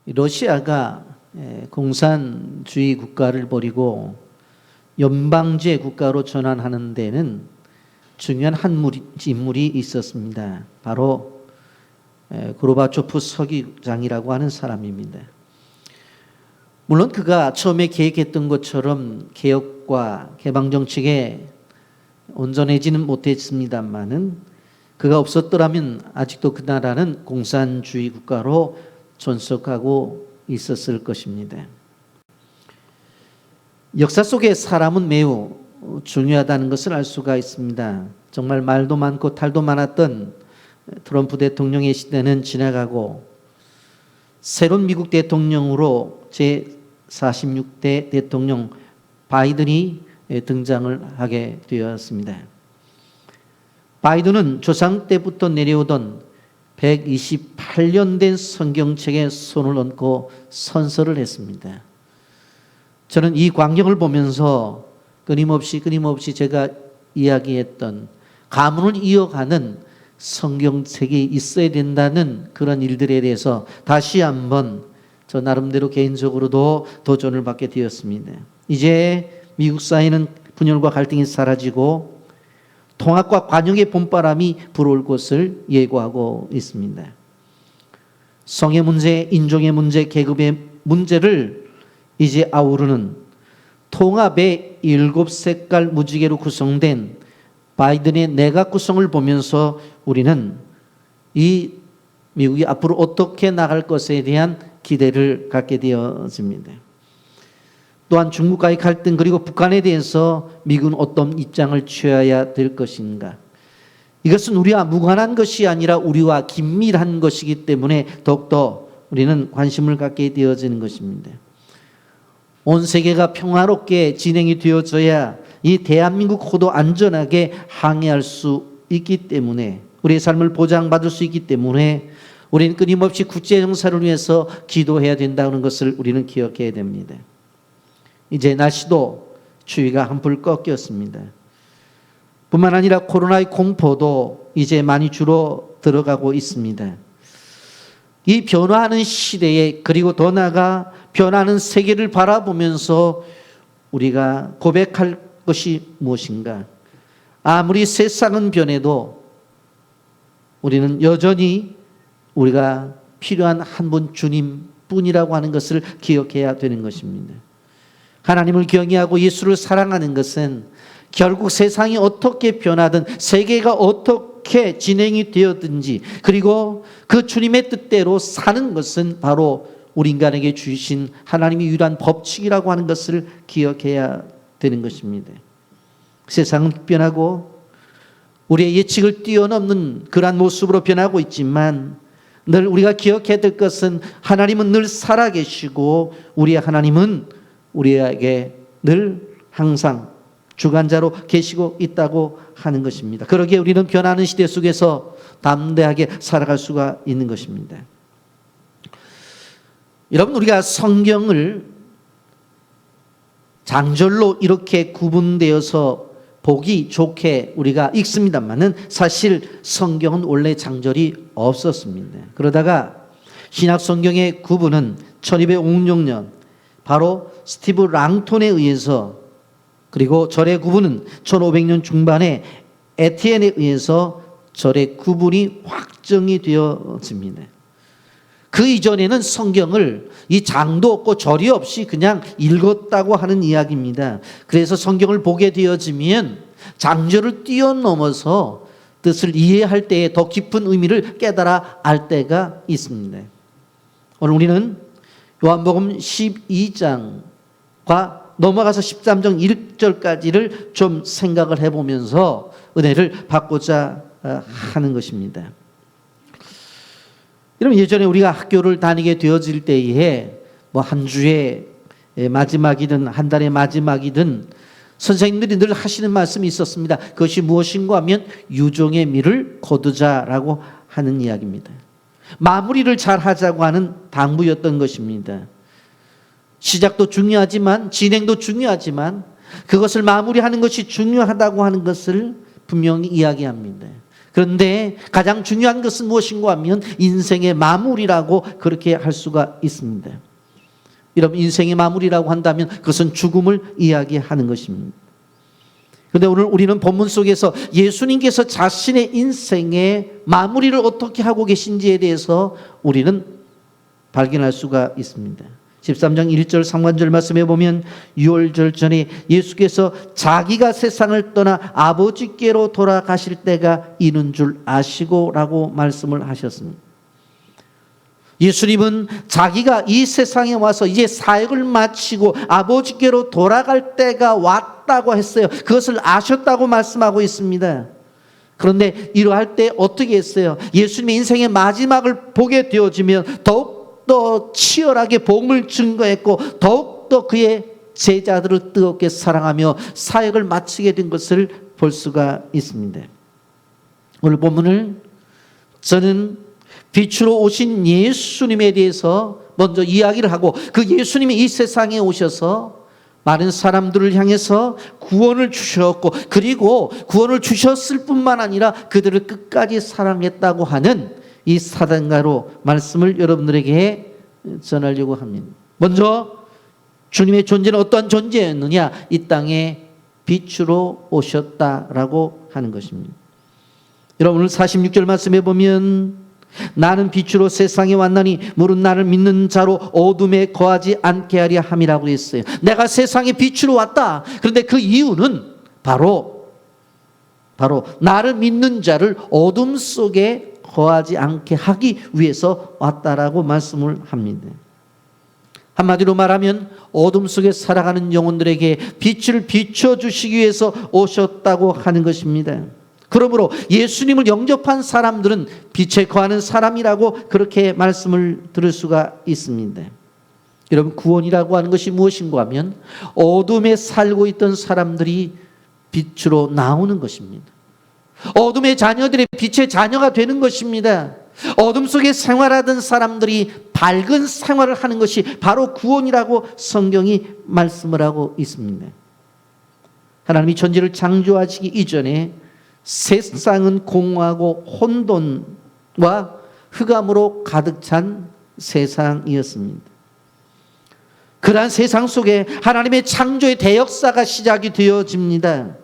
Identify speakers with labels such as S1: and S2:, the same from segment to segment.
S1: 러시아가 공산주의 국가를 버리고 연방제 국가로 전환하는 데는 중요한 한 인물이 있었습니다. 바로 고르바초프 서기장이라고 하는 사람입니다. 물론 그가 처음에 계획했던 것처럼 개혁과 개방 정책에 온전해지는 못했습니다만은 그가 없었더라면 아직도 그 나라는 공산주의 국가로 존속하고 있었을 것입니다. 역사 속에 사람은 매우 중요하다는 것을 알 수가 있습니다. 정말 말도 많고 탈도 많았던 트럼프 대통령의 시대는 지나가고 새로운 미국 대통령으로 제46대 대통령 바이든이 등장을 하게 되었습니다. 바이든은 조상 때부터 내려오던 128년 된 성경책에 손을 얹고 선서를 했습니다. 저는 이 광경을 보면서 끊임없이 제가 이야기했던 가문을 이어가는 성경책이 있어야 된다는 그런 일들에 대해서 다시 한번 저 나름대로 개인적으로도 도전을 받게 되었습니다. 이제 미국 사회는 분열과 갈등이 사라지고 통합과 관용의 봄바람이 불어올 것을 예고하고 있습니다. 성의 문제, 인종의 문제, 계급의 문제를 이제 아우르는 통합의 7색깔 무지개로 구성된 바이든의 내각 구성을 보면서 우리는 이 미국이 앞으로 어떻게 나갈 것에 대한 기대를 갖게 되어집니다. 또한 중국과의 갈등 그리고 북한에 대해서 미국은 어떤 입장을 취해야 될 것인가. 이것은 우리와 무관한 것이 아니라 우리와 긴밀한 것이기 때문에 더욱더 우리는 관심을 갖게 되어지는 것입니다. 온 세계가 평화롭게 진행이 되어져야 이 대한민국 호도 안전하게 항해할 수 있기 때문에 우리의 삶을 보장받을 수 있기 때문에 우리는 끊임없이 국제정사를 위해서 기도해야 된다는 것을 우리는 기억해야 됩니다. 이제 날씨도 추위가 한풀 꺾였습니다. 뿐만 아니라 코로나의 공포도 이제 많이 줄어들어가고 있습니다. 이 변화하는 시대에 그리고 더 나아가 변하는 세계를 바라보면서 우리가 고백할 것이 무엇인가? 아무리 세상은 변해도 우리는 여전히 우리가 필요한 한 분 주님뿐이라고 하는 것을 기억해야 되는 것입니다. 하나님을 경외하고 예수를 사랑하는 것은 결국 세상이 어떻게 변하든 세계가 어떻게 진행이 되었든지 그리고 그 주님의 뜻대로 사는 것은 바로 우리 인간에게 주신 하나님의 유일한 법칙이라고 하는 것을 기억해야 되는 것입니다. 세상은 변하고 우리의 예측을 뛰어넘는 그러한 모습으로 변하고 있지만 늘 우리가 기억해야 될 것은 하나님은 늘 살아계시고 우리의 하나님은 우리에게 늘 항상 주관자로 계시고 있다고 하는 것입니다. 그러기에 우리는 변하는 시대 속에서 담대하게 살아갈 수가 있는 것입니다. 여러분, 우리가 성경을 장절로 이렇게 구분되어서 보기 좋게 우리가 읽습니다만은 사실 성경은 원래 장절이 없었습니다. 그러다가 신약 성경의 구분은 1256년 바로 스티브 랑톤에 의해서 그리고 절의 구분은 1500년 중반에 에티엔에 의해서 절의 구분이 확정이 되어집니다. 그 이전에는 성경을 이 장도 없고 절이 없이 그냥 읽었다고 하는 이야기입니다. 그래서 성경을 보게 되어지면 장절을 뛰어넘어서 뜻을 이해할 때에 더 깊은 의미를 깨달아 알 때가 있습니다. 오늘 우리는 요한복음 12장과 넘어가서 13장 1절까지를 좀 생각을 해보면서 은혜를 받고자 하는 것입니다. 여러분, 예전에 우리가 학교를 다니게 되어질 때에 한 주의 마지막이든 한 달의 마지막이든 선생님들이 늘 하시는 말씀이 있었습니다. 그것이 무엇인가 하면 유종의 미를 거두자라고 하는 이야기입니다. 마무리를 잘 하자고 하는 당부였던 것입니다. 시작도 중요하지만 진행도 중요하지만 그것을 마무리하는 것이 중요하다고 하는 것을 분명히 이야기합니다. 그런데 가장 중요한 것은 무엇인가 하면 인생의 마무리라고 그렇게 할 수가 있습니다. 여러분, 인생의 마무리라고 한다면 그것은 죽음을 이야기하는 것입니다. 그런데 오늘 우리는 본문 속에서 예수님께서 자신의 인생의 마무리를 어떻게 하고 계신지에 대해서 우리는 발견할 수가 있습니다. 13장 1절 상반절 말씀에 보면 유월절 전에 예수께서 자기가 세상을 떠나 아버지께로 돌아가실 때가 이른 줄 아시고 라고 말씀을 하셨습니다. 예수님은 자기가 이 세상에 와서 이제 사역을 마치고 아버지께로 돌아갈 때가 왔다고 했어요. 그것을 아셨다고 말씀하고 있습니다. 그런데 이러할 때 어떻게 했어요? 예수님의 인생의 마지막을 보게 되어지면 더욱더 치열하게 복음을 증거했고 더욱더 그의 제자들을 뜨겁게 사랑하며 사역을 마치게 된 것을 볼 수가 있습니다. 오늘 본문을 저는 빛으로 오신 예수님에 대해서 먼저 이야기를 하고 그 예수님이 이 세상에 오셔서 많은 사람들을 향해서 구원을 주셨고 그리고 구원을 주셨을 뿐만 아니라 그들을 끝까지 사랑했다고 하는 이 사단가로 말씀을 여러분들에게 전하려고 합니다. 먼저 주님의 존재는 어떠한 존재였느냐? 이 땅에 빛으로 오셨다라고 하는 것입니다. 여러분 오늘 46절 말씀에 보면 나는 빛으로 세상에 왔나니 물은 나를 믿는 자로 어둠에 거하지 않게 하려 함이라고 했어요. 내가 세상에 빛으로 왔다. 그런데 그 이유는 바로 나를 믿는 자를 어둠 속에 거하지 않게 하기 위해서 왔다라고 말씀을 합니다. 한마디로 말하면 어둠 속에 살아가는 영혼들에게 빛을 비춰주시기 위해서 오셨다고 하는 것입니다. 그러므로 예수님을 영접한 사람들은 빛에 거하는 사람이라고 그렇게 말씀을 들을 수가 있습니다. 여러분 구원이라고 하는 것이 무엇인가 하면 어둠에 살고 있던 사람들이 빛으로 나오는 것입니다. 어둠의 자녀들이 빛의 자녀가 되는 것입니다. 어둠 속에 생활하던 사람들이 밝은 생활을 하는 것이 바로 구원이라고 성경이 말씀을 하고 있습니다. 하나님이 천지를 창조하시기 이전에 세상은 공허하고 혼돈과 흑암으로 가득 찬 세상이었습니다. 그러한 세상 속에 하나님의 창조의 대역사가 시작이 되어집니다.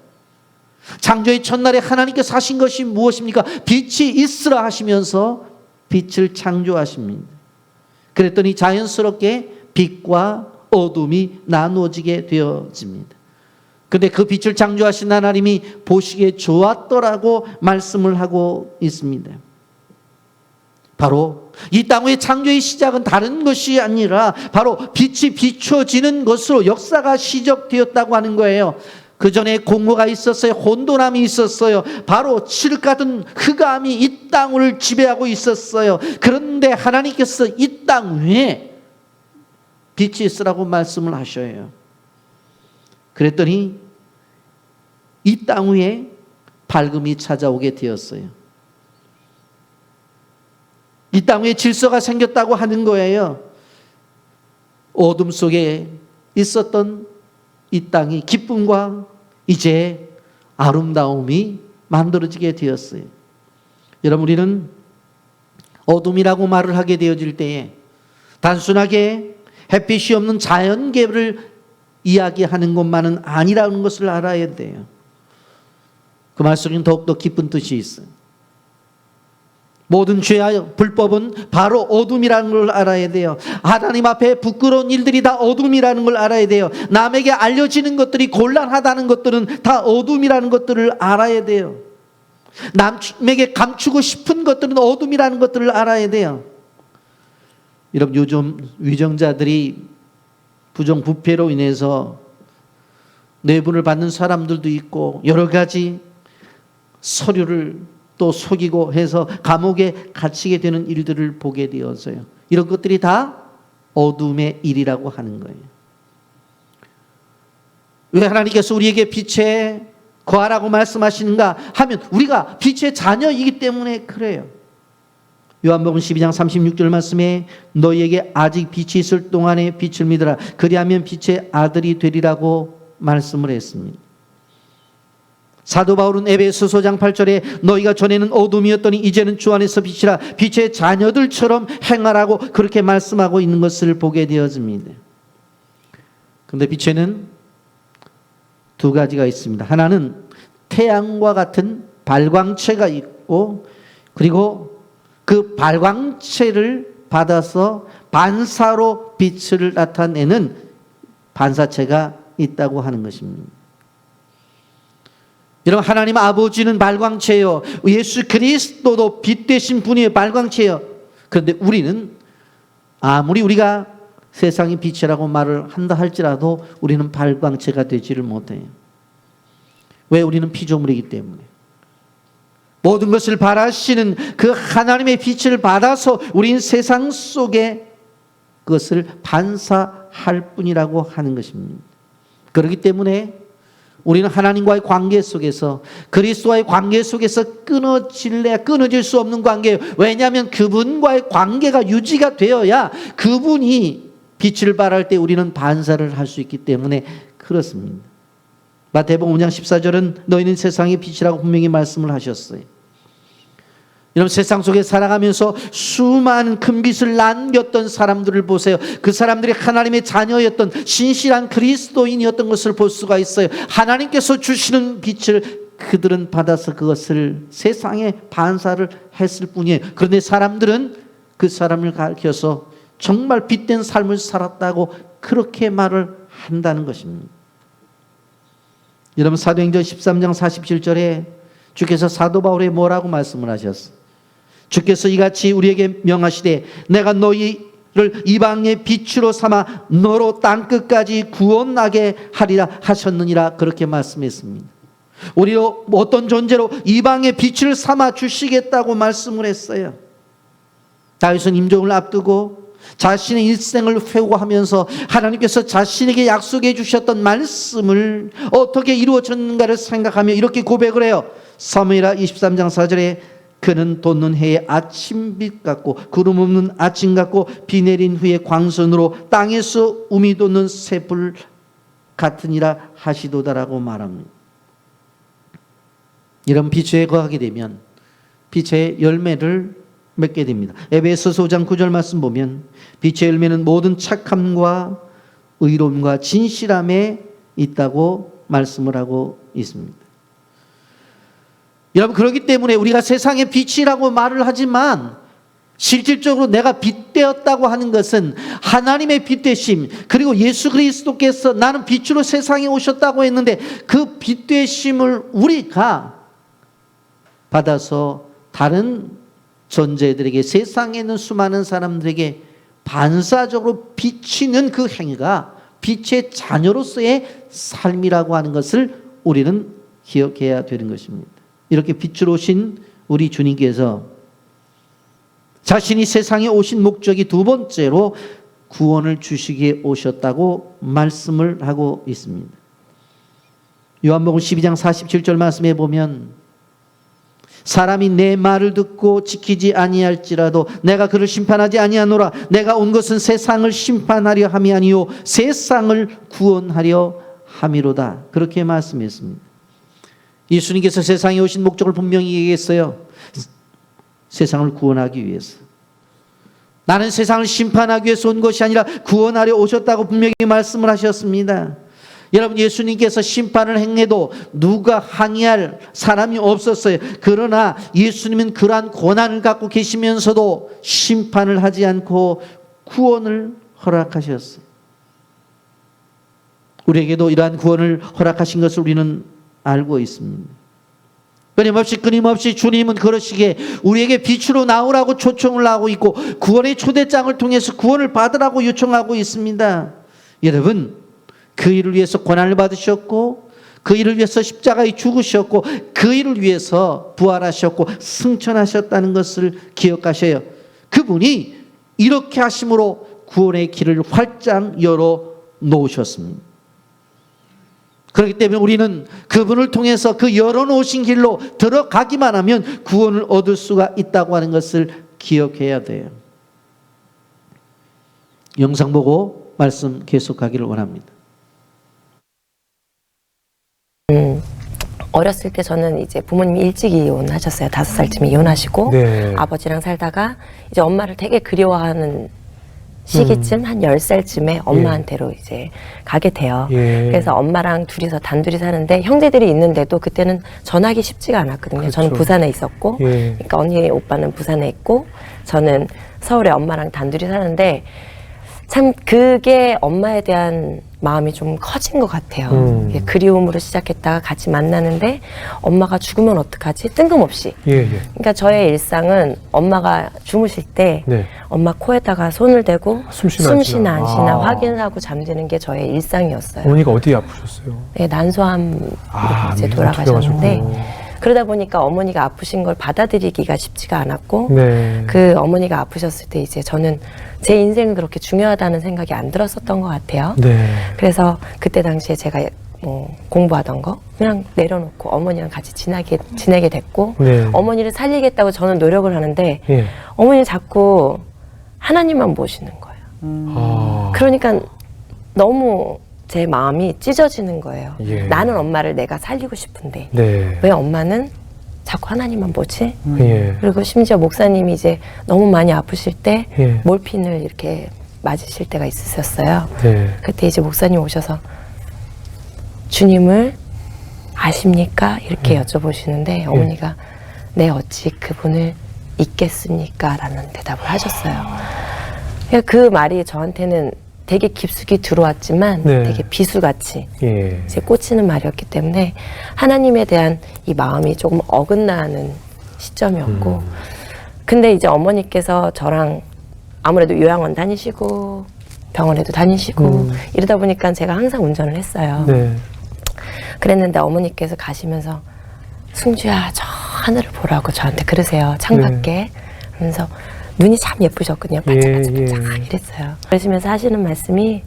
S1: 창조의 첫날에 하나님께서 하신 것이 무엇입니까? 빛이 있으라 하시면서 빛을 창조하십니다. 그랬더니 자연스럽게 빛과 어둠이 나누어지게 되어집니다. 그런데 그 빛을 창조하신 하나님이 보시기에 좋았더라고 말씀을 하고 있습니다. 바로 이 땅의 창조의 시작은 다른 것이 아니라 바로 빛이 비춰지는 것으로 역사가 시작되었다고 하는 거예요. 그 전에 공허가 있었어요. 혼돈함이 있었어요. 바로 칠흑 같은 흑암이 이 땅을 지배하고 있었어요. 그런데 하나님께서 이 땅 위에 빛이 있으라고 말씀을 하셔요. 그랬더니 이 땅 위에 밝음이 찾아오게 되었어요. 이 땅 위에 질서가 생겼다고 하는 거예요. 어둠 속에 있었던 이 땅이 기쁨과 이제 아름다움이 만들어지게 되었어요. 여러분 우리는 어둠이라고 말을 하게 되어질 때에 단순하게 햇빛이 없는 자연계를 이야기하는 것만은 아니라는 것을 알아야 돼요. 그 말 속에는 더욱더 깊은 뜻이 있어요. 모든 죄와 불법은 바로 어둠이라는 걸 알아야 돼요. 하나님 앞에 부끄러운 일들이 다 어둠이라는 걸 알아야 돼요. 남에게 알려지는 것들이 곤란하다는 것들은 다 어둠이라는 것들을 알아야 돼요. 남에게 감추고 싶은 것들은 어둠이라는 것들을 알아야 돼요. 여러분 요즘 위정자들이 부정부패로 인해서 내분을 받는 사람들도 있고 여러 가지 서류를 또 속이고 해서 감옥에 갇히게 되는 일들을 보게 되어서요. 이런 것들이 다 어둠의 일이라고 하는 거예요. 왜 하나님께서 우리에게 빛에 거하라고 말씀하시는가 하면 우리가 빛의 자녀이기 때문에 그래요. 요한복음 12장 36절 말씀에 너희에게 아직 빛이 있을 동안에 빛을 믿으라. 그리하면 빛의 아들이 되리라고 말씀을 했습니다. 사도 바울은 에베소서 5장 8절에 너희가 전에는 어둠이었더니 이제는 주 안에서 빛이라 빛의 자녀들처럼 행하라고 그렇게 말씀하고 있는 것을 보게 되어집니다. 그런데 빛에는 두 가지가 있습니다. 하나는 태양과 같은 발광체가 있고, 그리고 그 발광체를 받아서 반사로 빛을 나타내는 반사체가 있다고 하는 것입니다. 여러분, 하나님 아버지는 발광체요, 예수 그리스도도 빛 되신 분이에요. 발광체요. 그런데 우리는 아무리 우리가 세상의 빛이라고 말을 한다 할지라도 우리는 발광체가 되지를 못해요. 왜? 우리는 피조물이기 때문에. 모든 것을 바라시는 그 하나님의 빛을 받아서 우린 세상 속에 그것을 반사할 뿐이라고 하는 것입니다. 그렇기 때문에 우리는 하나님과의 관계 속에서, 그리스도와의 관계 속에서 끊어질 수 없는 관계예요. 왜냐하면 그분과의 관계가 유지가 되어야 그분이 빛을 발할 때 우리는 반사를 할 수 있기 때문에 그렇습니다. 마태복음 5장 14절은 너희는 세상의 빛이라고 분명히 말씀을 하셨어요. 여러분, 세상 속에 살아가면서 수많은 큰 빛을 남겼던 사람들을 보세요. 그 사람들이 하나님의 자녀였던 신실한 그리스도인이었던 것을 볼 수가 있어요. 하나님께서 주시는 빛을 그들은 받아서 그것을 세상에 반사를 했을 뿐이에요. 그런데 사람들은 그 사람을 가르쳐서 정말 빛된 삶을 살았다고 그렇게 말을 한다는 것입니다. 여러분, 사도행전 13장 47절에 주께서 사도 바울에 뭐라고 말씀을 하셨어요? 주께서 이같이 우리에게 명하시되 내가 너희를 이방의 빛으로 삼아 너로 땅끝까지 구원하게 하리라 하셨느니라, 그렇게 말씀했습니다. 우리로 어떤 존재로 이방의 빛을 삼아 주시겠다고 말씀을 했어요. 다윗은 임종을 앞두고 자신의 일생을 회고하면서 하나님께서 자신에게 약속해 주셨던 말씀을 어떻게 이루어졌는가를 생각하며 이렇게 고백을 해요. 사무엘하 23장 4절에 그는 돋는 해의 아침빛 같고 구름 없는 아침 같고 비 내린 후에 광선으로 땅에서 우미 돋는 새불 같으니라 하시도다라고 말합니다. 이런 빛에 거하게 되면 빛의 열매를 맺게 됩니다. 에베소서 5장 9절 말씀 보면 빛의 열매는 모든 착함과 의로움과 진실함에 있다고 말씀을 하고 있습니다. 여러분, 그렇기 때문에 우리가 세상의 빛이라고 말을 하지만 실질적으로 내가 빛되었다고 하는 것은 하나님의 빛되심, 그리고 예수 그리스도께서 나는 빛으로 세상에 오셨다고 했는데 그 빛되심을 우리가 받아서 다른 존재들에게, 세상에 있는 수많은 사람들에게 반사적으로 비치는 그 행위가 빛의 자녀로서의 삶이라고 하는 것을 우리는 기억해야 되는 것입니다. 이렇게 빛으로 오신 우리 주님께서 자신이 세상에 오신 목적이 두 번째로 구원을 주시기에 오셨다고 말씀을 하고 있습니다. 요한복음 12장 47절 말씀에 보면 사람이 내 말을 듣고 지키지 아니할지라도 내가 그를 심판하지 아니하노라. 내가 온 것은 세상을 심판하려 함이 아니요 세상을 구원하려 함이로다. 그렇게 말씀했습니다. 예수님께서 세상에 오신 목적을 분명히 얘기했어요. 세상을 구원하기 위해서. 나는 세상을 심판하기 위해서 온 것이 아니라 구원하려 오셨다고 분명히 말씀을 하셨습니다. 여러분, 예수님께서 심판을 행해도 누가 항의할 사람이 없었어요. 그러나 예수님은 그러한 권한을 갖고 계시면서도 심판을 하지 않고 구원을 허락하셨어요. 우리에게도 이러한 구원을 허락하신 것을 우리는 알고 있습니다. 끊임없이 주님은 그러시기에 우리에게 빛으로 나오라고 초청을 하고 있고 구원의 초대장을 통해서 구원을 받으라고 요청하고 있습니다. 여러분, 그 일을 위해서 고난을 받으셨고 그 일을 위해서 십자가에 죽으셨고 그 일을 위해서 부활하셨고 승천하셨다는 것을 기억하셔요. 그분이 이렇게 하심으로 구원의 길을 활짝 열어 놓으셨습니다. 그렇기 때문에 우리는 그분을 통해서 그 열어놓으신 길로 들어가기만 하면 구원을 얻을 수가 있다고 하는 것을 기억해야 돼요. 영상 보고 말씀 계속하기를 원합니다.
S2: 어렸을 때 저는 이제 부모님이 일찍 이혼하셨어요. 5살쯤에 이혼하시고
S3: 네.
S2: 아버지랑 살다가 이제 엄마를 되게 그리워하는 시기쯤 한 10살쯤에 엄마한테로 이제 가게 돼요.
S3: 예.
S2: 그래서 엄마랑 둘이서 단둘이 사는데 형제들이 있는데도 그때는 전화기 쉽지가 않았거든요.
S3: 그렇죠.
S2: 저는 부산에 있었고
S3: 예.
S2: 그러니까 언니 오빠는 부산에 있고 저는 서울에 엄마랑 단둘이 사는데 참 그게 엄마에 대한 마음이 좀 커진 것 같아요. 이게 그리움으로 시작했다가 같이 만나는데 엄마가 죽으면 어떡하지? 뜬금없이.
S3: 예, 예.
S2: 그러니까 저의 일상은 엄마가 주무실 때
S3: 네.
S2: 엄마 코에다가 손을 대고
S3: 숨쉬나
S2: 숨쉬나
S3: 안
S2: 안
S3: 쉬나.
S2: 쉬나
S3: 아.
S2: 확인하고 잠드는 게 저의 일상이었어요.
S3: 어머니가 어디 아프셨어요?
S2: 네, 난소암 이제
S3: 암이
S2: 돌아가셨는데
S3: 어떻게
S2: 그러다 보니까 어머니가 아프신 걸 받아들이기가 쉽지가 않았고
S3: 네.
S2: 그 어머니가 아프셨을 때 이제 저는 제 인생은 그렇게 중요하다는 생각이 안 들었었던 것 같아요.
S3: 네.
S2: 그래서 그때 당시에 제가 뭐 공부하던 거 그냥 내려놓고 어머니랑 같이 지내게 됐고
S3: 네.
S2: 어머니를 살리겠다고 저는 노력을 하는데
S3: 예.
S2: 어머니 자꾸 하나님만 모시는 거예요.
S3: 아.
S2: 그러니까 너무 제 마음이 찢어지는 거예요.
S3: 예.
S2: 나는 엄마를 내가 살리고 싶은데
S3: 네.
S2: 왜 엄마는 자꾸 하나님만 보지?
S3: 예.
S2: 그리고 심지어 목사님이 이제 너무 많이 아프실 때
S3: 예.
S2: 몰핀을 이렇게 맞으실 때가 있으셨어요.
S3: 네.
S2: 그때 이제 목사님 오셔서 주님을 아십니까? 이렇게 여쭤보시는데 어머니가 네 어찌 그분을 잊겠습니까? 라는 대답을 하셨어요. 그 말이 저한테는 되게 깊숙이 들어왔지만
S3: 네.
S2: 되게 비수같이
S3: 예.
S2: 이제 꽂히는 말이었기 때문에 하나님에 대한 이 마음이 조금 어긋나는 시점이었고 근데 이제 어머니께서 저랑 아무래도 요양원 다니시고 병원에도 다니시고 이러다 보니까 제가 항상 운전을 했어요.
S3: 네.
S2: 그랬는데 어머니께서 가시면서 승주야 저 하늘을 보라고 저한테 그러세요. 창밖에. 그러면서 눈이 참 예쁘셨거든요. 반짝반짝 이랬어요. 그러시면서 하시는 말씀이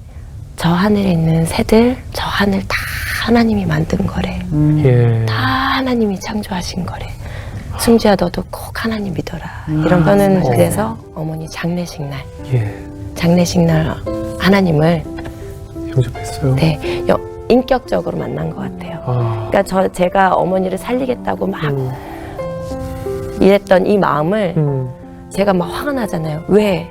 S2: 저 하늘에 있는 새들 저 하늘 다 하나님이 만든 거래.
S3: 예.
S2: 다 하나님이 창조하신 거래. 승주야 너도 꼭 하나님 믿어라. 이런 저는 그래서 어머니 장례식 날
S3: 예.
S2: 장례식 날 하나님을
S3: 영접했어요.
S2: 네, 인격적으로 만난 것 같아요.
S3: 아.
S2: 그러니까 제가 어머니를 살리겠다고 막 이랬던 이 마음을 제가 막 화가 나잖아요. 왜?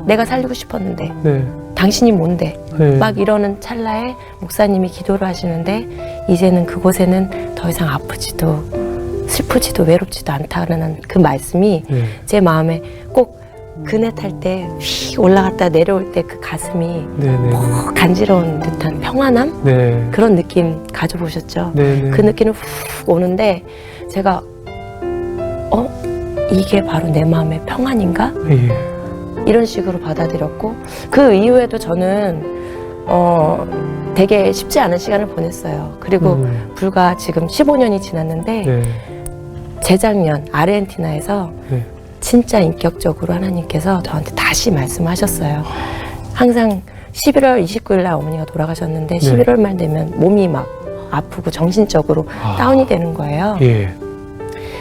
S2: 내가 살리고 싶었는데
S3: 네.
S2: 당신이 뭔데?
S3: 네.
S2: 막 이러는 찰나에 목사님이 기도를 하시는데 이제는 그곳에는 더 이상 아프지도 슬프지도 외롭지도 않다는 그 말씀이
S3: 네.
S2: 제 마음에 꼭 그네 탈 때 휙 올라갔다 내려올 때 그 가슴이
S3: 네네.
S2: 간지러운 듯한 평안함?
S3: 네.
S2: 그런 느낌 가져보셨죠?
S3: 네네.
S2: 그 느낌은 훅 오는데 제가 이게 바로 내 마음의 평안인가?
S3: 예.
S2: 이런 식으로 받아들였고 그 이후에도 저는 되게 쉽지 않은 시간을 보냈어요. 그리고 불과 지금 15년이 지났는데
S3: 네.
S2: 재작년 아르헨티나에서
S3: 네.
S2: 진짜 인격적으로 하나님께서 저한테 다시 말씀하셨어요. 항상 11월 29일 날 어머니가 돌아가셨는데 11월 말 되면 몸이 막 아프고 정신적으로 다운이 되는 거예요.
S3: 예.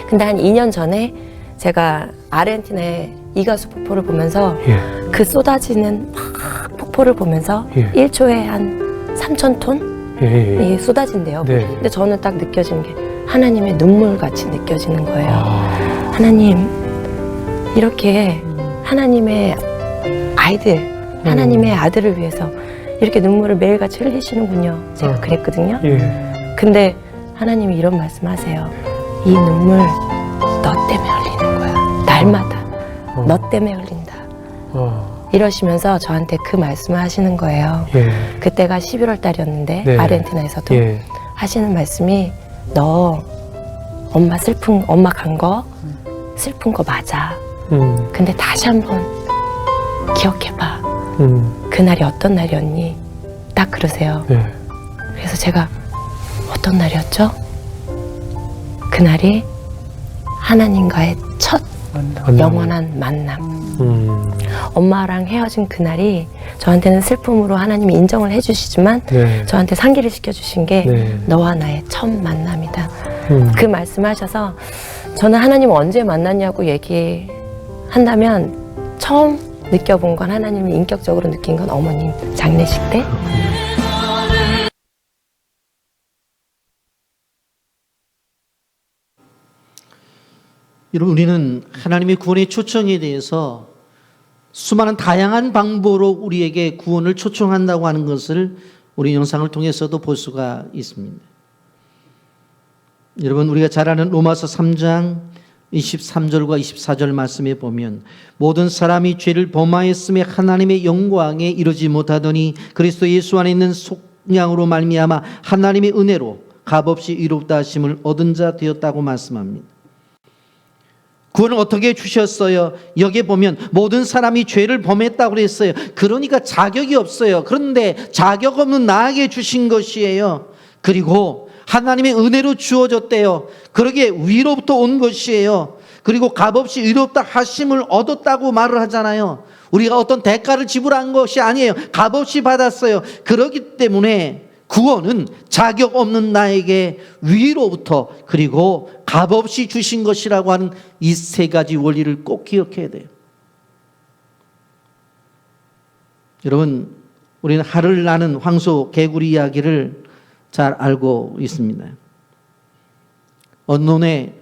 S2: 근데 한 2년 전에 제가 아르헨티나의 이가수 폭포를 보면서
S3: 예.
S2: 그 쏟아지는 막 폭포를 보면서
S3: 예.
S2: 1초에 한 3,000톤?
S3: 예. 예.
S2: 이 쏟아진대요.
S3: 네.
S2: 근데 저는 딱 느껴지는 게 하나님의 눈물같이 느껴지는 거예요.
S3: 아.
S2: 하나님, 이렇게 하나님의 아이들, 하나님의 아들을 위해서 이렇게 눈물을 매일같이 흘리시는군요. 제가 그랬거든요.
S3: 예.
S2: 근데 하나님이 이런 말씀하세요. 이 눈물 너 때문에 흘리는 거야. 날마다 너 때문에 흘린다. 이러시면서 저한테 그 말씀을 하시는 거예요.
S3: 예.
S2: 그때가 11월 달이었는데
S3: 네.
S2: 아르헨티나에서도
S3: 예.
S2: 하시는 말씀이 너 엄마 간 거 슬픈 거 맞아. 근데 다시 한번 기억해봐. 그날이 어떤 날이었니? 딱 그러세요.
S3: 네.
S2: 그래서 제가 어떤 날이었죠? 그날이 하나님과의 첫 영원한 만남. 엄마랑 헤어진 그날이 저한테는 슬픔으로 하나님이 인정을 해주시지만
S3: 네.
S2: 저한테 상기를 시켜주신 게
S3: 네.
S2: 너와 나의 첫 만남이다. 그 말씀하셔서 저는 하나님 언제 만났냐고 얘기한다면 처음 느껴본 건 하나님을 인격적으로 느낀 건 어머님 장례식 때
S1: 여러분, 우리는 하나님의 구원의 초청에 대해서 수많은 다양한 방법으로 우리에게 구원을 초청한다고 하는 것을 우리 영상을 통해서도 볼 수가 있습니다. 여러분, 우리가 잘 아는 로마서 3장 23절과 24절 말씀에 보면 모든 사람이 죄를 범하였음에 하나님의 영광에 이르지 못하더니 그리스도 예수 안에 있는 속량으로 말미암아 하나님의 은혜로 값없이 의롭다 하심을 얻은 자 되었다고 말씀합니다. 구원을 어떻게 주셨어요? 여기에 보면 모든 사람이 죄를 범했다고 그랬어요. 그러니까 자격이 없어요. 그런데 자격 없는 나에게 주신 것이에요. 그리고 하나님의 은혜로 주어졌대요. 그러기에 위로부터 온 것이에요. 그리고 값없이 의롭다 하심을 얻었다고 말을 하잖아요. 우리가 어떤 대가를 지불한 것이 아니에요. 값없이 받았어요. 그렇기 때문에 구원은 자격 없는 나에게 위로부터 그리고 값없이 주신 것이라고 하는 이 세 가지 원리를 꼭 기억해야 돼요. 여러분, 우리는 하를 나는 황소 개구리 이야기를 잘 알고 있습니다. 어느 논에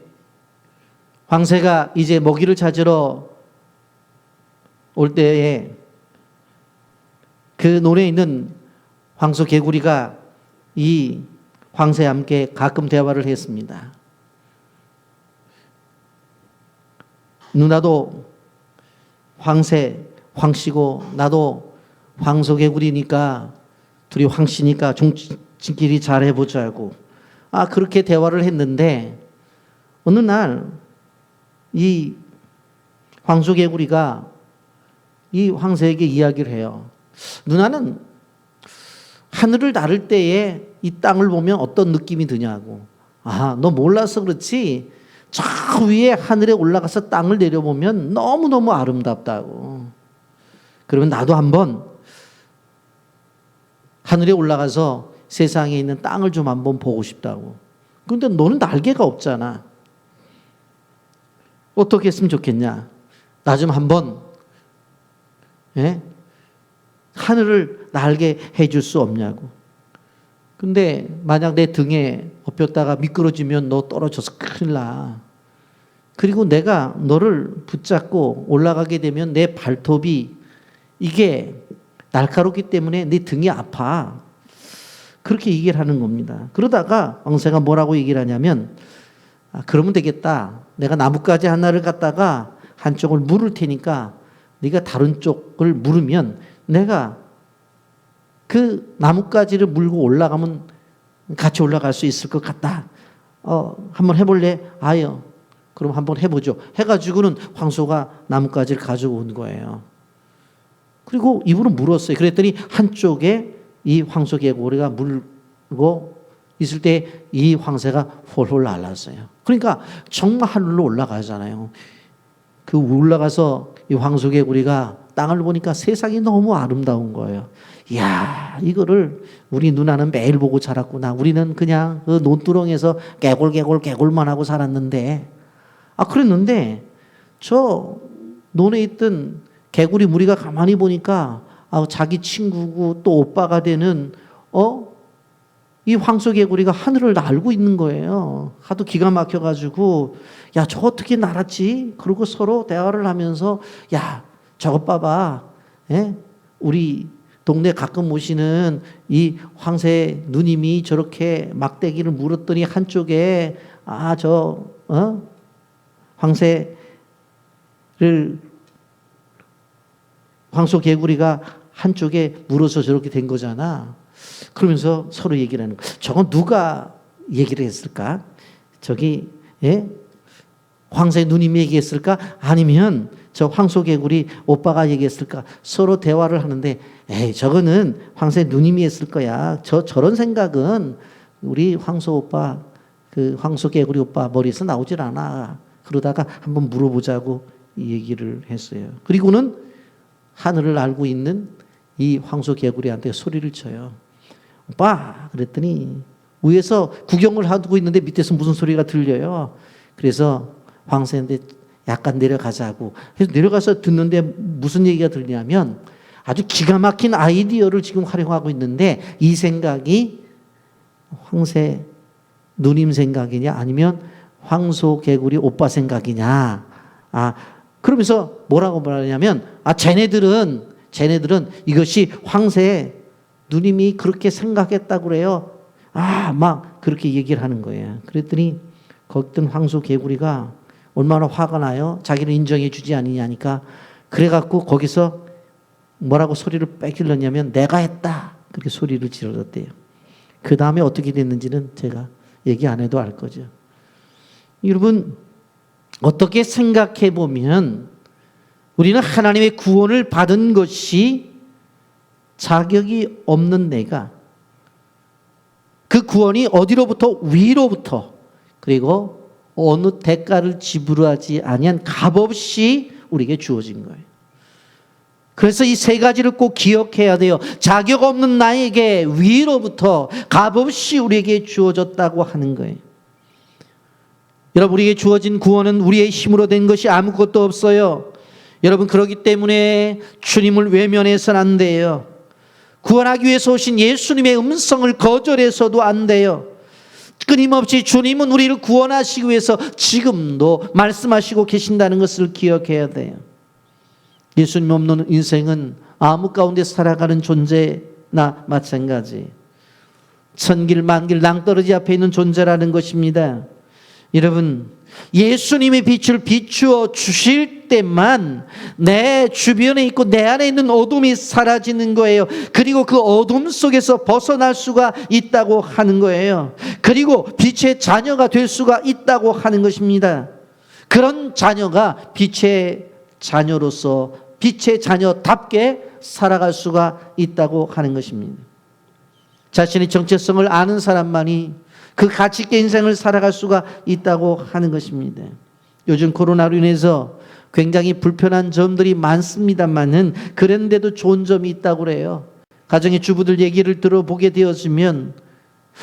S1: 황새가 이제 먹이를 찾으러 올 때에 그 논에 있는 황소 개구리가 이 황새와 함께 가끔 대화를 했습니다. 누나도 황새, 황씨고 나도 황소 개구리니까 둘이 황씨니까 종친끼리 잘 해보자고. 그렇게 대화를 했는데 어느 날 이 황소 개구리가 이 황새에게 이야기를 해요. 누나는 하늘을 나를 때에 이 땅을 보면 어떤 느낌이 드냐고. 너 몰라서 그렇지 저 위에 하늘에 올라가서 땅을 내려보면 너무너무 아름답다고. 그러면 나도 한번 하늘에 올라가서 세상에 있는 땅을 좀 한번 보고 싶다고. 그런데 너는 날개가 없잖아. 어떻게 했으면 좋겠냐? 나 좀 한번 하늘을 날게 해줄 수 없냐고. 근데 만약 내 등에 업혔다가 미끄러지면 너 떨어져서 큰일 나. 그리고 내가 너를 붙잡고 올라가게 되면 내 발톱이 이게 날카롭기 때문에 내 등이 아파. 그렇게 얘기를 하는 겁니다. 그러다가 황새가 뭐라고 얘기를 하냐면 그러면 되겠다. 내가 나뭇가지 하나를 갖다가 한쪽을 물을 테니까 네가 다른 쪽을 물으면 내가 그 나뭇가지를 물고 올라가면 같이 올라갈 수 있을 것 같다. 한번 해볼래? 아요. 그럼 한번 해보죠. 해가지고는 황소가 나뭇가지를 가지고 온 거예요. 그리고 입으로 물었어요. 그랬더니 한쪽에 이 황소 개구리가 물고 있을 때 이 황새가 홀홀 날았어요. 그러니까 정말 하늘로 올라가잖아요. 그 올라가서 이 황소 개구리가 땅을 보니까 세상이 너무 아름다운 거예요. 이야, 이거를 우리 누나는 매일 보고 자랐구나. 우리는 그냥 그 논두렁에서 개골만 하고 살았는데, 그랬는데 저 논에 있던 개구리 무리가 가만히 보니까 자기 친구고 또 오빠가 되는 이 황소 개구리가 하늘을 날고 있는 거예요. 하도 기가 막혀가지고 야, 저거 어떻게 날았지? 그러고 서로 대화를 하면서 야, 저것 봐봐. 우리 동네 가끔 오시는 이 황새 누님이 저렇게 막대기를 물었더니 한쪽에 황소 개구리가 한쪽에 물어서 저렇게 된 거잖아. 그러면서 서로 얘기를 하는 거야. 저건 누가 얘기를 했을까? 저기 황새 누님이 얘기했을까? 아니면 저 황소 개구리 오빠가 얘기했을까? 서로 대화를 하는데 저거는 황새 누님이 했을 거야. 저런 생각은 우리 황소 오빠, 그 황소 개구리 오빠 머리에서 나오질 않아. 그러다가 한번 물어보자고 얘기를 했어요. 그리고는 하늘을 알고 있는 이 황소 개구리한테 소리를 쳐요. 오빠! 그랬더니 위에서 구경을 하고 있는데 밑에서 무슨 소리가 들려요. 그래서 황새한테 약간 내려가자고. 그래서 내려가서 듣는데 무슨 얘기가 들리냐면 아주 기가 막힌 아이디어를 지금 활용하고 있는데 이 생각이 황새 누님 생각이냐 아니면 황소개구리 오빠 생각이냐? 그러면서 뭐라고 말하냐면, 쟤네들은 이것이 황새 누님이 그렇게 생각했다고 그래요. 막 그렇게 얘기를 하는 거예요. 그랬더니 거기 황소개구리가 얼마나 화가 나요? 자기를 인정해 주지 않느냐니까. 그래갖고 거기서 뭐라고 소리를 빼길렀냐면, 내가 했다. 그렇게 소리를 질렀대요. 그 다음에 어떻게 됐는지는 제가 얘기 안 해도 알 거죠. 여러분, 어떻게 생각해 보면 우리는 하나님의 구원을 받은 것이 자격이 없는 내가 그 구원이 어디로부터? 위로부터, 그리고 어느 대가를 지불하지 아니한 값없이 우리에게 주어진 거예요. 그래서 이 세 가지를 꼭 기억해야 돼요. 자격 없는 나에게 위로부터 값없이 우리에게 주어졌다고 하는 거예요. 여러분, 우리에게 주어진 구원은 우리의 힘으로 된 것이 아무것도 없어요. 여러분, 그렇기 때문에 주님을 외면해서는 안 돼요. 구원하기 위해서 오신 예수님의 음성을 거절해서도 안 돼요. 끊임없이 주님은 우리를 구원하시기 위해서 지금도 말씀하시고 계신다는 것을 기억해야 돼요. 예수님 없는 인생은 암흑 가운데 살아가는 존재나 마찬가지. 천길 만길 낭떠러지 앞에 있는 존재라는 것입니다. 여러분, 예수님의 빛을 비추어 주실 때만 내 주변에 있고 내 안에 있는 어둠이 사라지는 거예요. 그리고 그 어둠 속에서 벗어날 수가 있다고 하는 거예요. 그리고 빛의 자녀가 될 수가 있다고 하는 것입니다. 그런 자녀가 빛의 자녀로서 빛의 자녀답게 살아갈 수가 있다고 하는 것입니다. 자신의 정체성을 아는 사람만이 그 가치 있게 인생을 살아갈 수가 있다고 하는 것입니다. 요즘 코로나로 인해서 굉장히 불편한 점들이 많습니다만은 그런데도 좋은 점이 있다고 그래요. 가정의 주부들 얘기를 들어보게 되어지면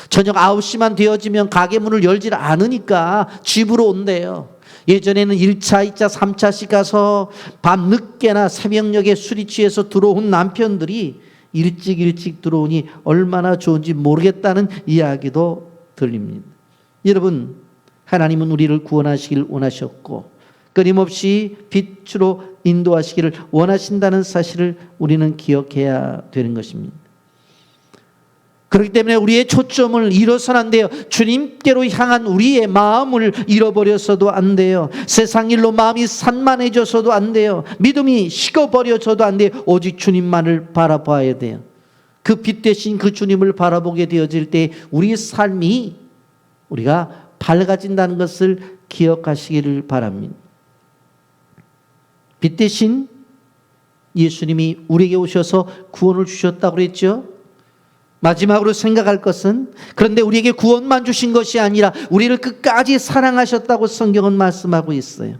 S1: 저녁 9시만 되어지면 가게 문을 열질 않으니까 집으로 온대요. 예전에는 1차, 2차, 3차씩 가서 밤 늦게나 새벽녘에 술이 취해서 들어온 남편들이 일찍 들어오니 얼마나 좋은지 모르겠다는 이야기도 들립니다. 여러분, 하나님은 우리를 구원하시길 원하셨고 끊임없이 빛으로 인도하시기를 원하신다는 사실을 우리는 기억해야 되는 것입니다. 그렇기 때문에 우리의 초점을 잃어서는 안 돼요. 주님께로 향한 우리의 마음을 잃어버려서도 안 돼요. 세상 일로 마음이 산만해져서도 안 돼요. 믿음이 식어버려서도 안 돼요. 오직 주님만을 바라봐야 돼요. 그 빛 대신 그 주님을 바라보게 되어질 때 우리의 삶이 우리가 밝아진다는 것을 기억하시기를 바랍니다. 빛 대신 예수님이 우리에게 오셔서 구원을 주셨다고 그랬죠. 마지막으로 생각할 것은 그런데 우리에게 구원만 주신 것이 아니라 우리를 끝까지 사랑하셨다고 성경은 말씀하고 있어요.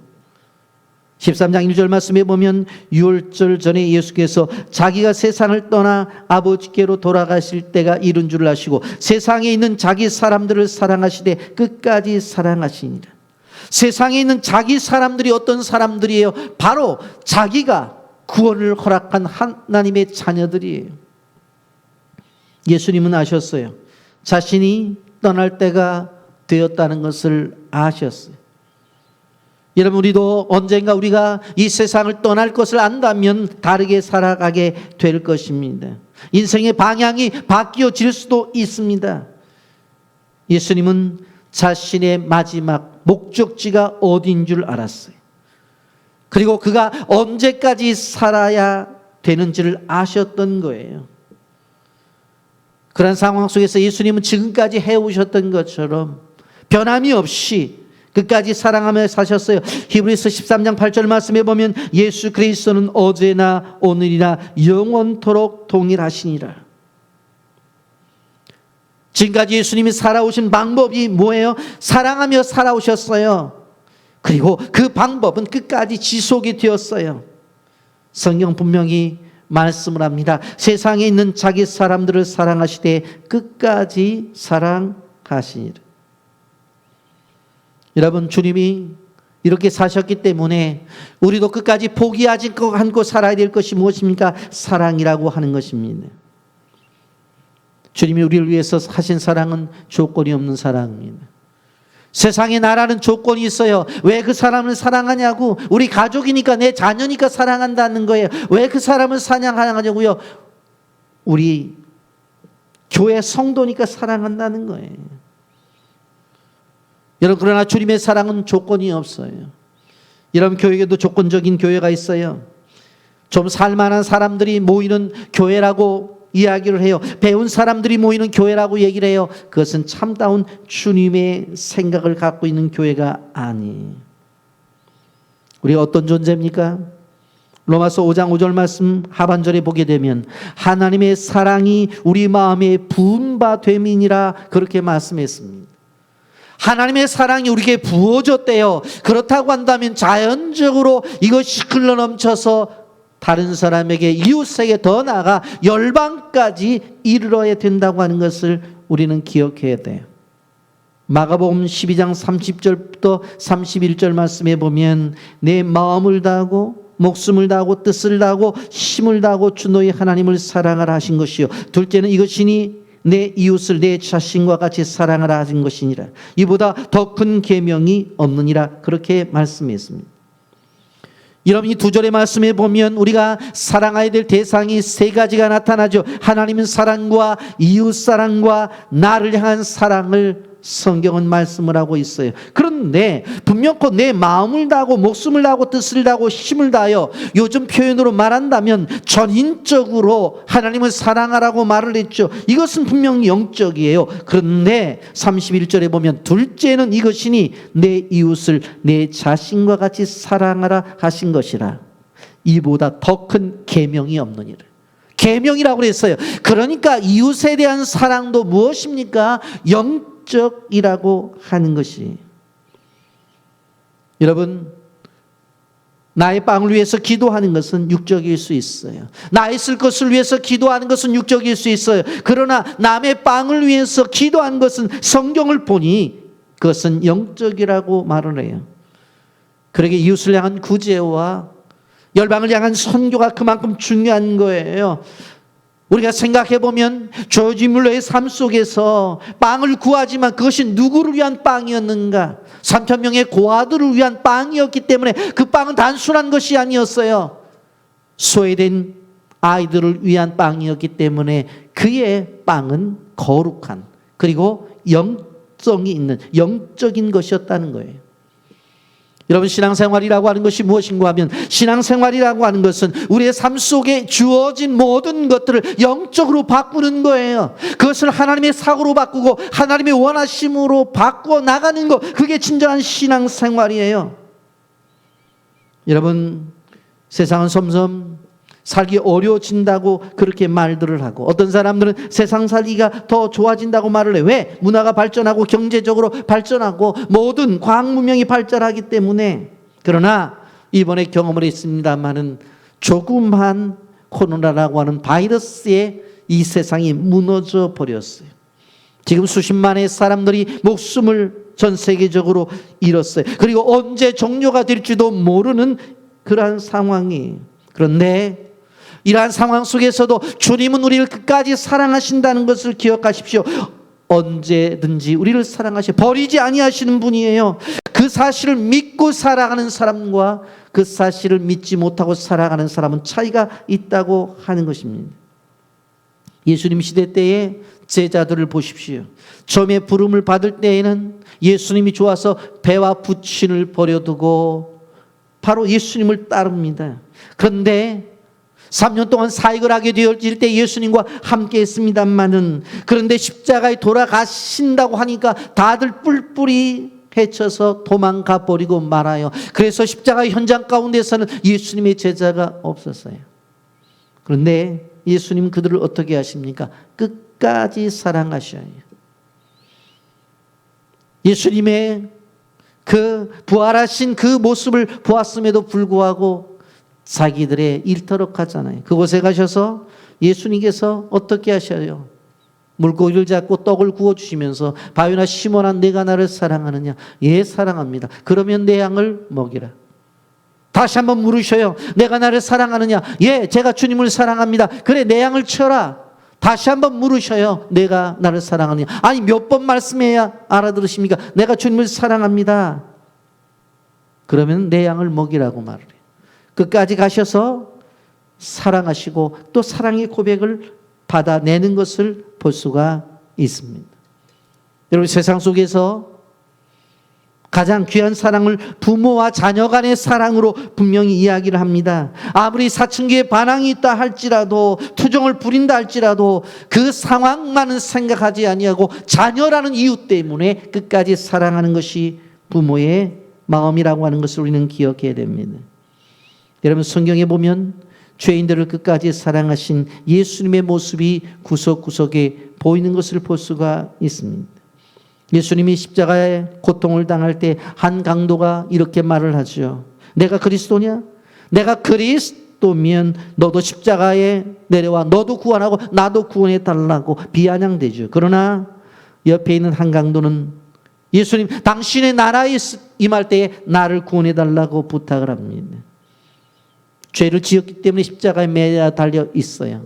S1: 13장 1절 말씀에 보면 유월절 전에 예수께서 자기가 세상을 떠나 아버지께로 돌아가실 때가 이른 줄 아시고 세상에 있는 자기 사람들을 사랑하시되 끝까지 사랑하시니라. 세상에 있는 자기 사람들이 어떤 사람들이에요? 바로 자기가 구원을 허락한 하나님의 자녀들이에요. 예수님은 아셨어요. 자신이 떠날 때가 되었다는 것을 아셨어요. 여러분, 우리도 언젠가 우리가 이 세상을 떠날 것을 안다면 다르게 살아가게 될 것입니다. 인생의 방향이 바뀌어질 수도 있습니다. 예수님은 자신의 마지막 목적지가 어디인 줄 알았어요. 그리고 그가 언제까지 살아야 되는지를 아셨던 거예요. 그런 상황 속에서 예수님은 지금까지 해오셨던 것처럼 변함이 없이 끝까지 사랑하며 사셨어요. 히브리서 13장 8절 말씀에 보면 예수 그리스도는 어제나 오늘이나 영원토록 동일하시니라. 지금까지 예수님이 살아오신 방법이 뭐예요? 사랑하며 살아오셨어요. 그리고 그 방법은 끝까지 지속이 되었어요. 성경 분명히 말씀을 합니다. 세상에 있는 자기 사람들을 사랑하시되 끝까지 사랑하시니라. 여러분, 주님이 이렇게 사셨기 때문에 우리도 끝까지 포기하지 않고 살아야 될 것이 무엇입니까? 사랑이라고 하는 것입니다. 주님이 우리를 위해서 하신 사랑은 조건이 없는 사랑입니다. 세상에 나라는 조건이 있어요. 왜 그 사람을 사랑하냐고. 우리 가족이니까, 내 자녀니까 사랑한다는 거예요. 왜 그 사람을 사랑하냐고요. 우리 교회 성도니까 사랑한다는 거예요. 여러분, 그러나 주님의 사랑은 조건이 없어요. 여러분, 교회에도 조건적인 교회가 있어요. 좀 살만한 사람들이 모이는 교회라고 이야기를 해요. 배운 사람들이 모이는 교회라고 얘기를 해요. 그것은 참다운 주님의 생각을 갖고 있는 교회가 아니에요. 우리가 어떤 존재입니까? 로마서 5장 5절 말씀 하반절에 보게 되면 하나님의 사랑이 우리 마음에 부은 바 됨이니라 그렇게 말씀했습니다. 하나님의 사랑이 우리에게 부어졌대요. 그렇다고 한다면 자연적으로 이것이 흘러넘쳐서 다른 사람에게, 이웃에게, 더 나아가 열방까지 이르러야 된다고 하는 것을 우리는 기억해야 돼요. 마가복음 12장 30절부터 31절 말씀에 보면 내 마음을 다하고 목숨을 다하고 뜻을 다하고 힘을 다하고 주 너희 하나님을 사랑하라 하신 것이요, 둘째는 이것이니 내 이웃을 내 자신과 같이 사랑하라 하신 것이니라. 이보다 더 큰 계명이 없느니라 그렇게 말씀했습니다. 여러분, 이 두 절의 말씀에 보면 우리가 사랑해야 될 대상이 세 가지가 나타나죠. 하나님은 사랑과 이웃 사랑과 나를 향한 사랑을 성경은 말씀을 하고 있어요. 그런데 분명코 내 마음을 다하고 목숨을 다하고 뜻을 다하고 힘을 다하여, 요즘 표현으로 말한다면 전인적으로 하나님을 사랑하라고 말을 했죠. 이것은 분명히 영적이에요. 그런데 31절에 보면 둘째는 이것이니 내 이웃을 내 자신과 같이 사랑하라 하신 것이라. 이보다 더 큰 계명이 없느니라. 계명이라고 그랬어요. 그러니까 이웃에 대한 사랑도 무엇입니까? 영적이라고 하는 것이. 여러분, 나의 빵을 위해서 기도하는 것은 육적일 수 있어요. 나의 쓸 것을 위해서 기도하는 것은 육적일 수 있어요. 그러나 남의 빵을 위해서 기도하는 것은 성경을 보니 그것은 영적이라고 말을 해요. 그러게 이웃을 향한 구제와 열방을 향한 선교가 그만큼 중요한 거예요. 우리가 생각해보면 조지 뮬러의 삶 속에서 빵을 구하지만 그것이 누구를 위한 빵이었는가? 3,000명의 고아들을 위한 빵이었기 때문에 그 빵은 단순한 것이 아니었어요. 소외된 아이들을 위한 빵이었기 때문에 그의 빵은 거룩한, 그리고 영성이 있는 영적인 것이었다는 거예요. 여러분, 신앙생활이라고 하는 것이 무엇인가 하면, 신앙생활이라고 하는 것은 우리의 삶 속에 주어진 모든 것들을 영적으로 바꾸는 거예요. 그것을 하나님의 사고로 바꾸고 하나님의 원하심으로 바꾸어 나가는 것, 그게 진정한 신앙생활이에요. 여러분, 세상은 점점 살기 어려워진다고 그렇게 말들을 하고, 어떤 사람들은 세상 살기가 더 좋아진다고 말을 해요. 왜? 문화가 발전하고 경제적으로 발전하고 모든 과학 문명이 발전하기 때문에. 그러나 이번에 경험을 했습니다마는 조그만 코로나라고 하는 바이러스에 이 세상이 무너져 버렸어요. 지금 수십만의 사람들이 목숨을 전 세계적으로 잃었어요. 그리고 언제 종료가 될지도 모르는 그러한 상황이에요. 그런데 이러한 상황 속에서도 주님은 우리를 끝까지 사랑하신다는 것을 기억하십시오. 언제든지 우리를 사랑하시, 버리지 아니하시는 분이에요. 그 사실을 믿고 살아가는 사람과 그 사실을 믿지 못하고 살아가는 사람은 차이가 있다고 하는 것입니다. 예수님 시대 때에 제자들을 보십시오. 처음에 부름을 받을 때에는 예수님이 좋아서 배와 부친을 버려두고 바로 예수님을 따릅니다. 그런데 3년 동안 사역을 하게 되어질 때 예수님과 함께 했습니다만은, 그런데 십자가에 돌아가신다고 하니까 다들 뿔뿔이 헤쳐서 도망가 버리고 말아요. 그래서 십자가 현장 가운데서는 예수님의 제자가 없었어요. 그런데 예수님 그들을 어떻게 하십니까? 끝까지 사랑하셔요. 예수님의 그 부활하신 그 모습을 보았음에도 불구하고 자기들의 일터록 하잖아요. 그곳에 가셔서 예수님께서 어떻게 하셔요? 물고기를 잡고 떡을 구워주시면서 바요나 시몬아, 내가 나를 사랑하느냐? 예, 사랑합니다. 그러면 내 양을 먹이라. 다시 한번 물으셔요. 내가 나를 사랑하느냐? 예, 제가 주님을 사랑합니다. 그래, 내 양을 쳐라. 다시 한번 물으셔요. 내가 나를 사랑하느냐. 아니 몇 번 말씀해야 알아들으십니까? 내가 주님을 사랑합니다. 그러면 내 양을 먹이라고 말을 해요. 끝까지 가셔서 사랑하시고 또 사랑의 고백을 받아내는 것을 볼 수가 있습니다. 여러분 세상 속에서 가장 귀한 사랑을 부모와 자녀 간의 사랑으로 분명히 이야기를 합니다. 아무리 사춘기에 반항이 있다 할지라도 투정을 부린다 할지라도 그 상황만은 생각하지 아니하고 자녀라는 이유 때문에 끝까지 사랑하는 것이 부모의 마음이라고 하는 것을 우리는 기억해야 됩니다. 여러분 성경에 보면 죄인들을 끝까지 사랑하신 예수님의 모습이 구석구석에 보이는 것을 볼 수가 있습니다. 예수님이 십자가에 고통을 당할 때 한 강도가 이렇게 말을 하죠. 내가 그리스도냐? 내가 그리스도면 너도 십자가에 내려와 너도 구원하고 나도 구원해 달라고 비아냥대죠. 그러나 옆에 있는 한 강도는 예수님 당신의 나라에 임할 때에 나를 구원해 달라고 부탁을 합니다. 죄를 지었기 때문에 십자가에 매여 달려 있어요.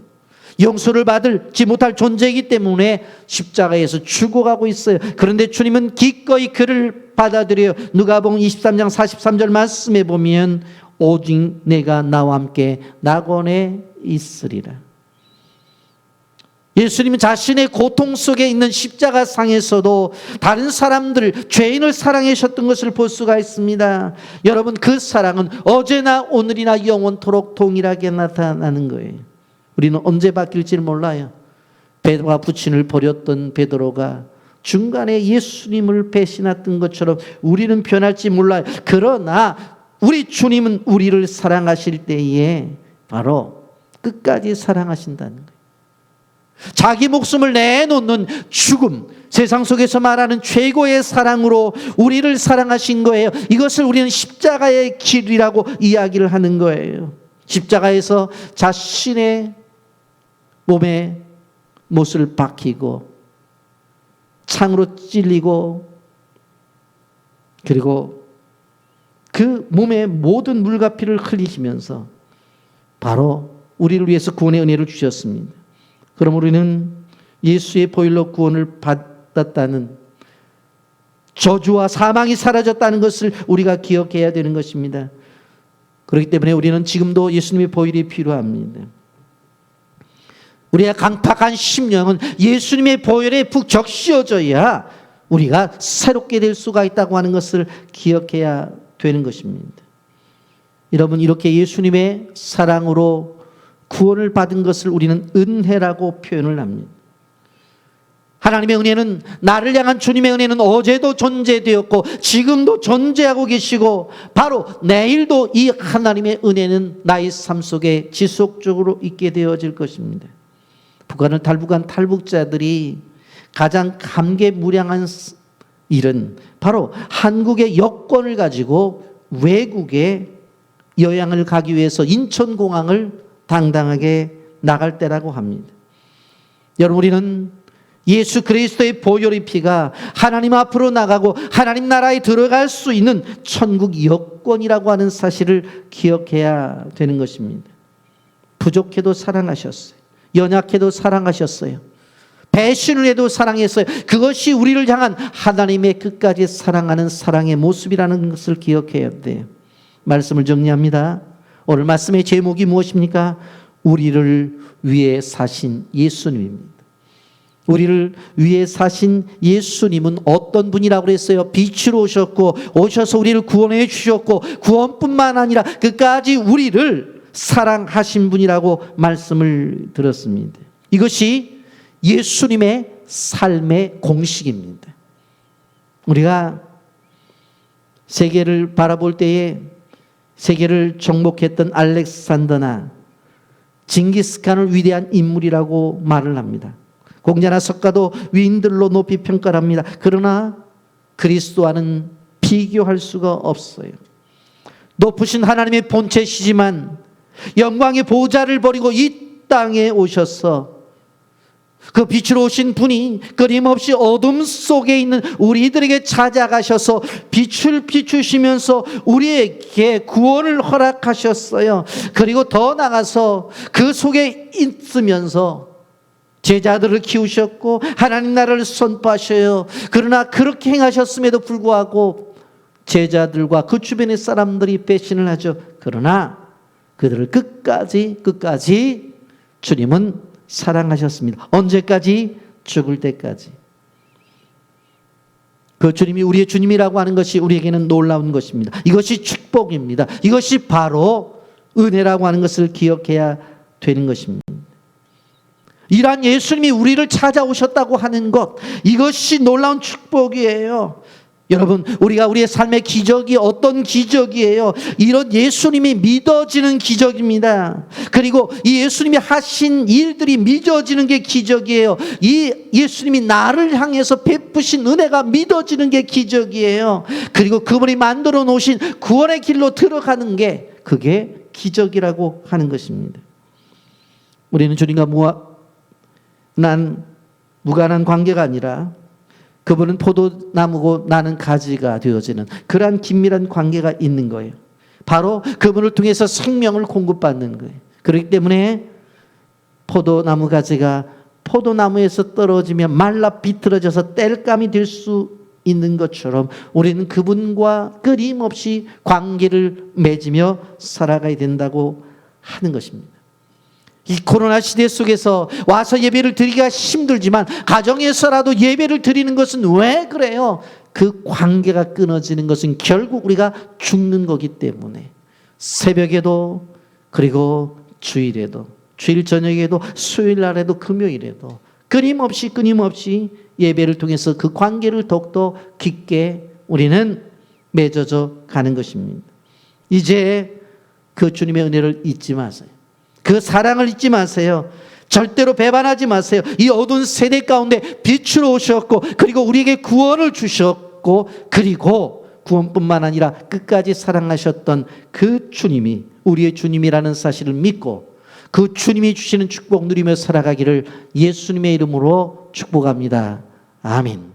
S1: 용서를 받지 못할 존재이기 때문에 십자가에서 죽어가고 있어요. 그런데 주님은 기꺼이 그를 받아들여요. 누가복음 23장 43절 말씀에 보면 오직 내가 나와 함께 낙원에 있으리라. 예수님은 자신의 고통 속에 있는 십자가 상에서도 다른 사람들, 죄인을 사랑하셨던 것을 볼 수가 있습니다. 여러분 그 사랑은 어제나 오늘이나 영원토록 동일하게 나타나는 거예요. 우리는 언제 바뀔지를 몰라요. 베드로가 부친을 버렸던 베드로가 중간에 예수님을 배신했던 것처럼 우리는 변할지 몰라요. 그러나 우리 주님은 우리를 사랑하실 때에 바로 끝까지 사랑하신다는 거예요. 자기 목숨을 내놓는 죽음, 세상 속에서 말하는 최고의 사랑으로 우리를 사랑하신 거예요. 이것을 우리는 십자가의 길이라고 이야기를 하는 거예요. 십자가에서 자신의 몸에 못을 박히고 창으로 찔리고 그리고 그 몸의 모든 물과 피를 흘리시면서 바로 우리를 위해서 구원의 은혜를 주셨습니다. 그럼 우리는 예수의 보혈로 구원을 받았다는, 저주와 사망이 사라졌다는 것을 우리가 기억해야 되는 것입니다. 그렇기 때문에 우리는 지금도 예수님의 보혈이 필요합니다. 우리의 강팍한 심령은 예수님의 보혈에 푹 적시어져야 우리가 새롭게 될 수가 있다고 하는 것을 기억해야 되는 것입니다. 여러분 이렇게 예수님의 사랑으로 구원을 받은 것을 우리는 은혜라고 표현을 합니다. 하나님의 은혜는, 나를 향한 주님의 은혜는 어제도 존재되었고 지금도 존재하고 계시고 바로 내일도 이 하나님의 은혜는 나의 삶 속에 지속적으로 있게 되어질 것입니다. 북한을 탈북한 탈북자들이 가장 감개무량한 일은 바로 한국의 여권을 가지고 외국에 여행을 가기 위해서 인천공항을 당당하게 나갈 때라고 합니다. 여러분 우리는 예수 그리스도의 보혈의 피가 하나님 앞으로 나가고 하나님 나라에 들어갈 수 있는 천국 여권이라고 하는 사실을 기억해야 되는 것입니다. 부족해도 사랑하셨어요. 연약해도 사랑하셨어요. 배신을 해도 사랑했어요. 그것이 우리를 향한 하나님의 끝까지 사랑하는 사랑의 모습이라는 것을 기억해야 돼요. 말씀을 정리합니다. 오늘 말씀의 제목이 무엇입니까? 우리를 위해 사신 예수님입니다. 우리를 위해 사신 예수님은 어떤 분이라고 그랬어요? 빛으로 오셔서 우리를 구원해 주셨고 구원뿐만 아니라 끝까지 우리를 사랑하신 분이라고 말씀을 들었습니다. 이것이 예수님의 삶의 공식입니다. 우리가 세계를 바라볼 때에 세계를 정복했던 알렉산더나 징기스칸을 위대한 인물이라고 말을 합니다. 공자나 석가도 위인들로 높이 평가를 합니다. 그러나 그리스도와는 비교할 수가 없어요. 높으신 하나님의 본체시지만 영광의 보좌를 버리고 이 땅에 오셔서 그 빛으로 오신 분이 끊임없이 어둠 속에 있는 우리들에게 찾아가셔서 빛을 비추시면서 우리에게 구원을 허락하셨어요. 그리고 더 나아가서 그 속에 있으면서 제자들을 키우셨고 하나님 나라를 선포하셔요. 그러나 그렇게 행하셨음에도 불구하고 제자들과 그 주변의 사람들이 배신을 하죠. 그러나 그들을 끝까지 주님은 사랑하셨습니다. 언제까지? 죽을 때까지. 그 주님이 우리의 주님이라고 하는 것이 우리에게는 놀라운 것입니다. 이것이 축복입니다. 이것이 바로 은혜라고 하는 것을 기억해야 되는 것입니다. 이러한 예수님이 우리를 찾아오셨다고 하는 것, 이것이 놀라운 축복이에요. 여러분, 우리가 우리의 삶의 기적이 어떤 기적이에요? 이런 예수님이 믿어지는 기적입니다. 그리고 이 예수님이 하신 일들이 믿어지는 게 기적이에요. 이 예수님이 나를 향해서 베푸신 은혜가 믿어지는 게 기적이에요. 그리고 그분이 만들어 놓으신 구원의 길로 들어가는 게 그게 기적이라고 하는 것입니다. 우리는 주님과 무관한 관계가 아니라 그분은 포도나무고 나는 가지가 되어지는 그러한 긴밀한 관계가 있는 거예요. 바로 그분을 통해서 생명을 공급받는 거예요. 그렇기 때문에 포도나무 가지가 포도나무에서 떨어지면 말라 비틀어져서 땔감이 될 수 있는 것처럼 우리는 그분과 끊임없이 관계를 맺으며 살아가야 된다고 하는 것입니다. 이 코로나 시대 속에서 와서 예배를 드리기가 힘들지만 가정에서라도 예배를 드리는 것은 왜 그래요? 그 관계가 끊어지는 것은 결국 우리가 죽는 거기 때문에 새벽에도 그리고 주일에도 주일 저녁에도 수요일 날에도 금요일에도 끊임없이 예배를 통해서 그 관계를 더욱더 깊게 우리는 맺어져 가는 것입니다. 이제 그 주님의 은혜를 잊지 마세요. 그 사랑을 잊지 마세요. 절대로 배반하지 마세요. 이 어두운 세대 가운데 빛으로 오셨고 그리고 우리에게 구원을 주셨고 그리고 구원뿐만 아니라 끝까지 사랑하셨던 그 주님이 우리의 주님이라는 사실을 믿고 그 주님이 주시는 축복 누리며 살아가기를 예수님의 이름으로 축복합니다. 아멘.